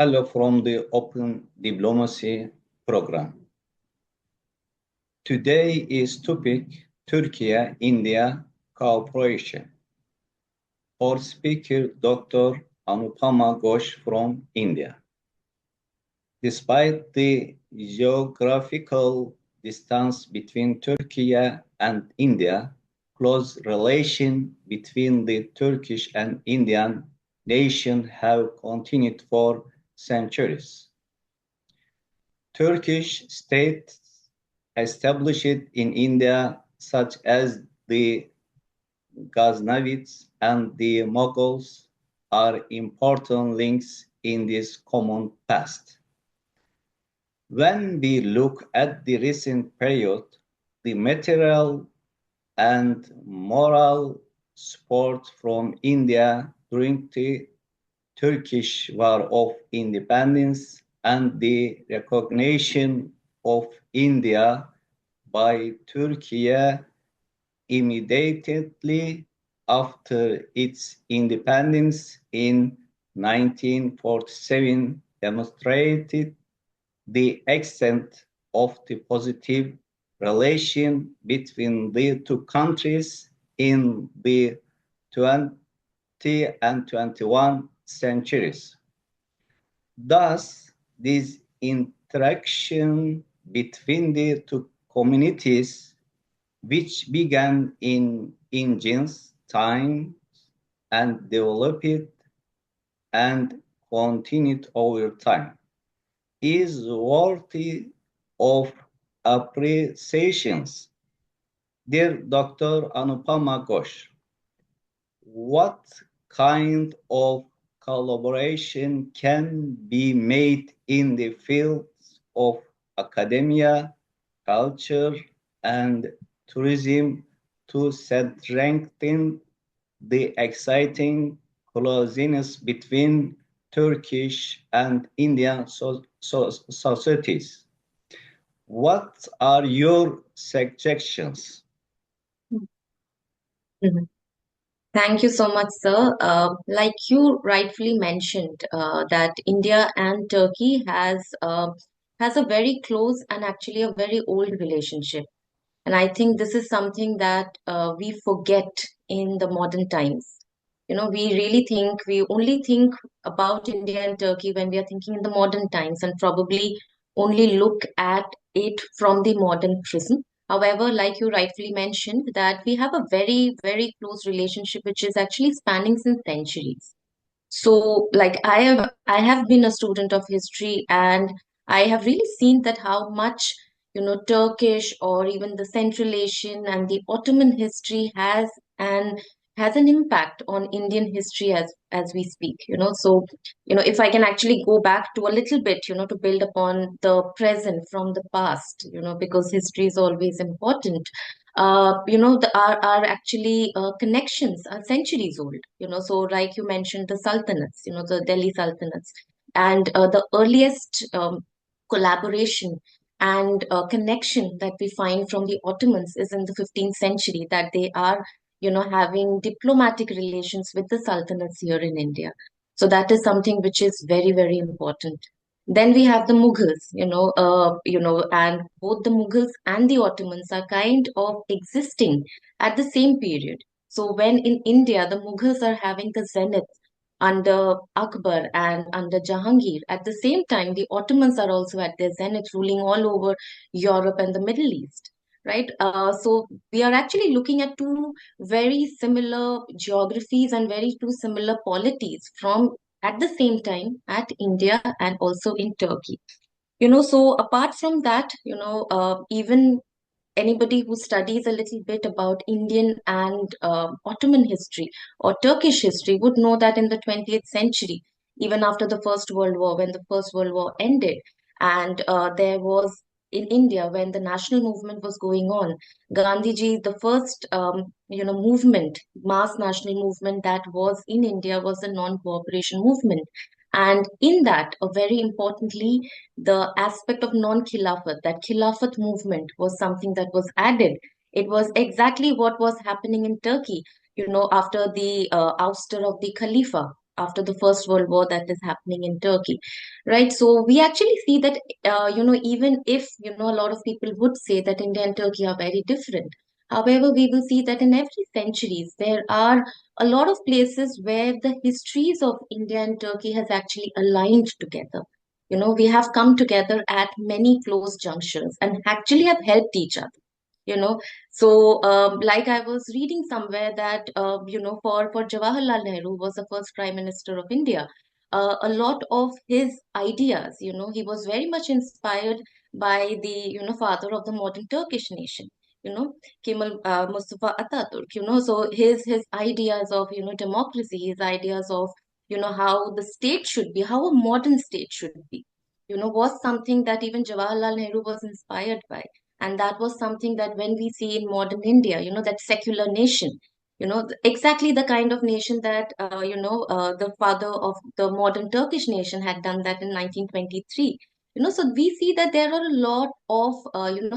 Hello from the Open Diplomacy program. Today is topic Türkiye India cooperation. Our speaker Dr. Anupama Ghosh from India. Despite the geographical distance between Turkey and India, close relation between the Turkish and Indian nation have continued for centuries. Turkish states established in India, such as the Ghaznavids and the Mughals, are important links in this common past. When we look at the recent period, the material and moral support from India during the Turkish War of Independence and the recognition of India by Turkey immediately after its independence in 1947 demonstrated the extent of the positive relation between the two countries in the 20 and 21 centuries. Thus, this interaction between the two communities, which began in ancient times and developed and continued over time, is worthy of appreciations. Dear Dr. Anupama Ghosh, what kind of collaboration can be made in the fields of academia, culture, and tourism to strengthen the exciting closeness between Turkish and Indian societies? What are your suggestions? Mhm. Thank you so much, sir. Like you rightfully mentioned, that India and Turkey has a very close and actually a very old relationship. And I think this is something that we forget in the modern times. We only think about India and Turkey when we are thinking in the modern times and probably only look at it from the modern prism. However, like you rightfully mentioned, that we have a very, very close relationship which is actually spanning since centuries. So, like I have been a student of history, and I have really seen that how much, Turkish or even the Central Asian and the Ottoman history and has an impact on Indian history as we speak. So, if I can actually go back to a little bit, to build upon the present from the past, because history is always important. Our actually connections are centuries old. So like you mentioned, the sultanates, the Delhi sultanates, and the earliest collaboration and connection that we find from the Ottomans is in the 15th century, that they are, having diplomatic relations with the sultanates here in India. So that is something which is very, very important. Then we have the Mughals, and both the Mughals and the Ottomans are kind of existing at the same period. So when in India, the Mughals are having the zenith under Akbar and under Jahangir, at the same time, the Ottomans are also at their zenith, ruling all over Europe and the Middle East. Right. So we are actually looking at two very similar geographies and very two similar polities from at the same time at India and also in Turkey. So apart from that, even anybody who studies a little bit about Indian and Ottoman history or Turkish history would know that in the 20th century, even after the First World War, when the First World War ended, and there was in India when the national movement was going on, Gandhiji, the first movement, mass national movement that was in India was the non-cooperation movement. And in that, very importantly, the aspect of non-khilafat, that khilafat movement was something that was added. It was exactly what was happening in Turkey, after the ouster of the Khalifa. after the First World War that is happening in Turkey, right? So we actually see that, even if, a lot of people would say that India and Turkey are very different, however, we will see that in every centuries, there are a lot of places where the histories of India and Turkey has actually aligned together. We have come together at many close junctions and actually have helped each other you know so like I was reading somewhere that for Jawaharlal Nehru was the first prime minister of India. A lot of his ideas, he was very much inspired by the father of the modern Turkish nation, you know Kemal Mustafa Ataturk. So his ideas of democracy, his ideas of how the state should be, how a modern state should be, was something that even Jawaharlal Nehru was inspired by. And that was something that when we see in modern India, that secular nation, exactly the kind of nation that, the father of the modern Turkish nation had done that in 1923. So we see that there are a lot of,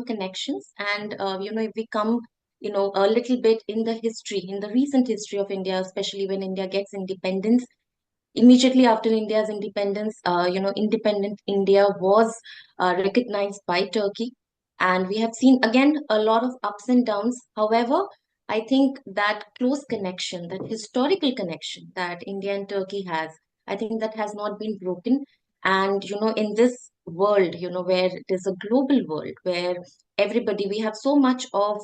connections. And, if we come, a little bit in the history, in the recent history of India, especially when India gets independence, immediately after India's independence, independent India was recognized by Turkey. And we have seen again a lot of ups and downs. However, I think that close connection, that historical connection that India and Turkey has, I think that has not been broken. And, in this world, where it is a global world, where everybody, we have so much of,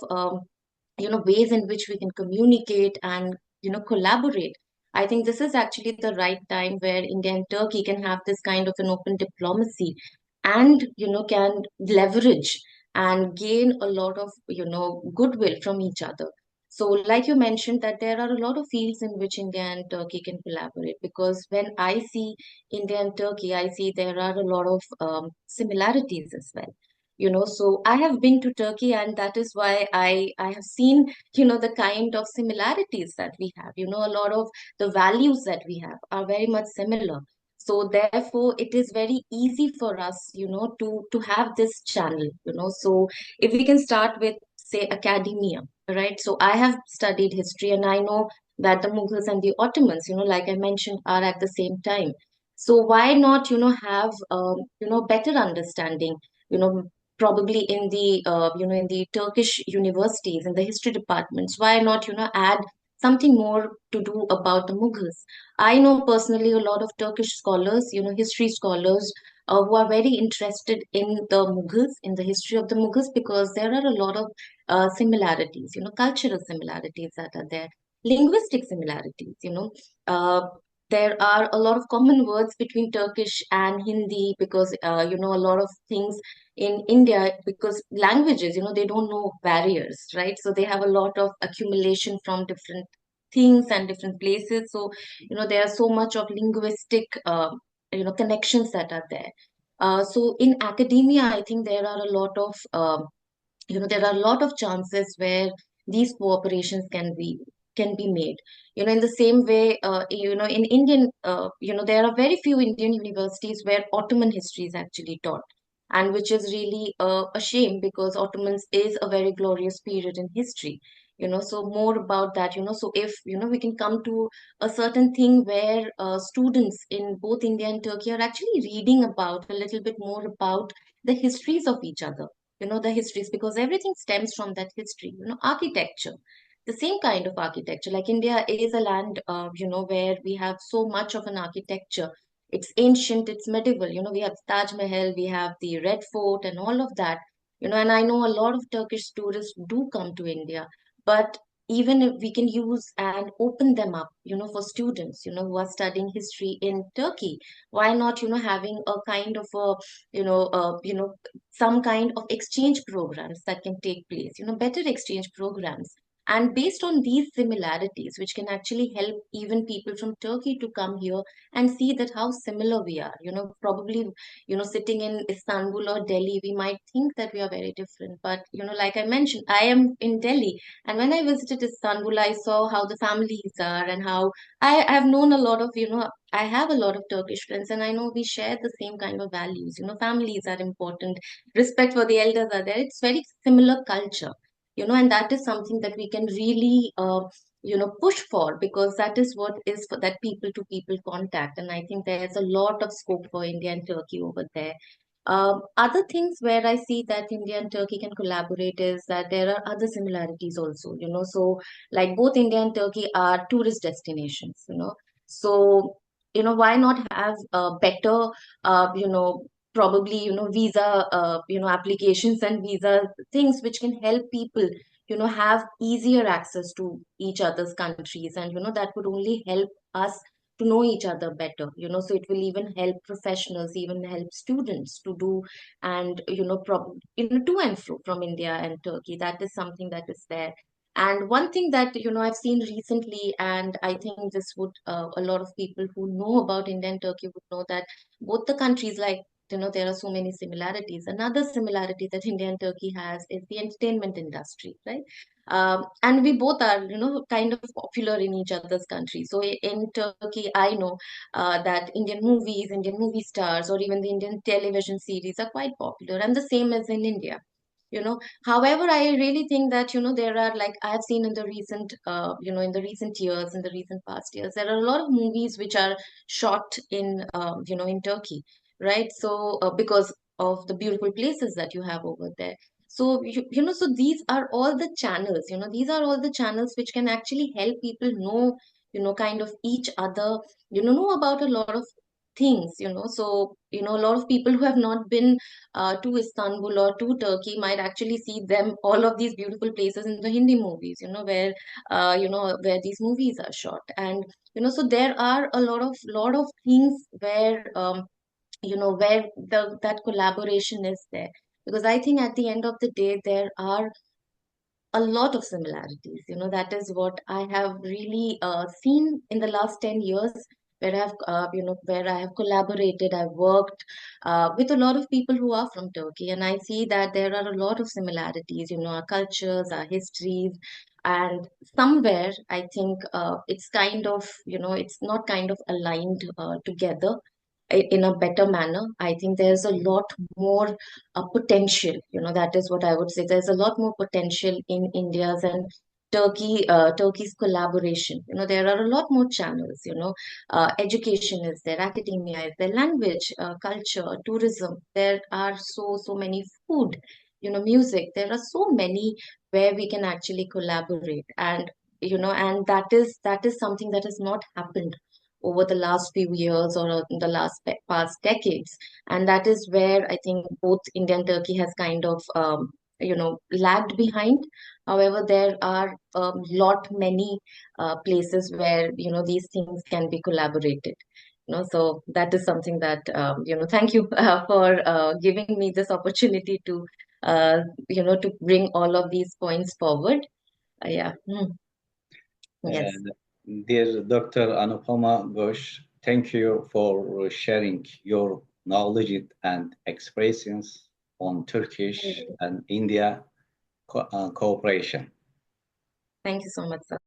ways in which we can communicate and collaborate. I think this is actually the right time where India and Turkey can have this kind of an open diplomacy, and can leverage and gain a lot of goodwill from each other. So like you mentioned, that there are a lot of fields in which India and Turkey can collaborate, because when I see India and Turkey, I see there are a lot of similarities as well. So I have been to Turkey, and that is why I have seen the kind of similarities that we have. A lot of the values that we have are very much similar. So therefore it is very easy for us to have this channel. So if we can start with, say, academia, right? So I have studied history, and I know that the Mughals and the Ottomans, like I mentioned, are at the same time. So why not have better understanding, you know probably in the in the Turkish universities, in the history departments? Why not add something more to do about the Mughals? I know personally a lot of Turkish scholars, history scholars, who are very interested in the Mughals, in the history of the Mughals, because there are a lot of similarities, cultural similarities that are there, linguistic similarities. There are a lot of common words between Turkish and Hindi, because a lot of things in India, because languages, they don't know barriers, right? So they have a lot of accumulation from different things and different places. So, there are so much of linguistic, connections that are there. So in academia, I think there are a lot of, there are a lot of chances where these cooperations can be made. In the same way, in Indian, there are very few Indian universities where Ottoman history is actually taught, and which is really a shame, because Ottomans is a very glorious period in history. So more about that. So if we can come to a certain thing where students in both India and Turkey are actually reading about a little bit more about the histories of each other, the histories, because everything stems from that history. Architecture, the same kind of architecture, like India is a land, where we have so much of an architecture. It's ancient, it's medieval. We have Taj Mahal, we have the Red Fort and all of that. And I know a lot of Turkish tourists do come to India. But even if we can use and open them up, for students, who are studying history in Turkey, why not, having a kind of a, some kind of exchange programs that can take place, better exchange programs. And based on these similarities, which can actually help even people from Turkey to come here and see that how similar we are. Probably, sitting in Istanbul or Delhi, we might think that we are very different. But, like I mentioned, I am in Delhi. And when I visited Istanbul, I saw how the families are, and how I have known a lot of, I have a lot of Turkish friends, and I know we share the same kind of values. Families are important, respect for the elders are there. It's very similar culture, and that is something that we can really push for, because that is what is for that people to people contact. And I think there's a lot of scope for India and Turkey over there. Other things where I see that India and Turkey can collaborate is that there are other similarities also, so like both India and Turkey are tourist destinations, so why not have better probably visa applications and visa things which can help people have easier access to each other's countries, and that would only help us to know each other better, so it will even help professionals, even help students to do, and to and fro from India and Turkey. That is something that is there. And one thing that I've seen recently, and I think this would a lot of people who know about India and Turkey would know, that both the countries, like there are so many similarities. Another similarity that India and Turkey has is the entertainment industry, right? And we both are, kind of popular in each other's country. So in Turkey, I know that Indian movies, Indian movie stars, or even the Indian television series are quite popular, and the same as in India. However, I really think that there are, like I have seen in the recent in the recent years, in the recent past years, there are a lot of movies which are shot in in Turkey, right? So because of the beautiful places that you have over there. So so these are all the channels, these are all the channels which can actually help people know, kind of each other, know about a lot of things, so a lot of people who have not been to Istanbul or to Turkey might actually see them, all of these beautiful places in the Hindi movies, where these movies are shot. And so there are a lot of things where where that collaboration is there, because I think at the end of the day there are a lot of similarities. That is what I have really seen in the last 10 years, where I have collaborated, I've worked with a lot of people who are from Turkey, and I see that there are a lot of similarities, our cultures, our histories, and somewhere I think it's kind of, it's not kind of aligned together in a better manner. I think there's a lot more potential. That is what I would say. There's a lot more potential in India's and Turkey's collaboration. There are a lot more channels. Education is there, academia is there, language, culture, tourism. There are so many, food. Music. There are so many where we can actually collaborate, and and that is something that has not happened over the last few years, or in the past decades. And that is where I think both India and Turkey has kind of lagged behind. However, there are a lot many places where these things can be collaborated. So that is something that thank you for giving me this opportunity to to bring all of these points forward. Yeah. Yes. Uh, Dear Dr. Anupama Ghosh, thank you for sharing your knowledge and expressions on Turkish and India cooperation. Thank you so much, sir.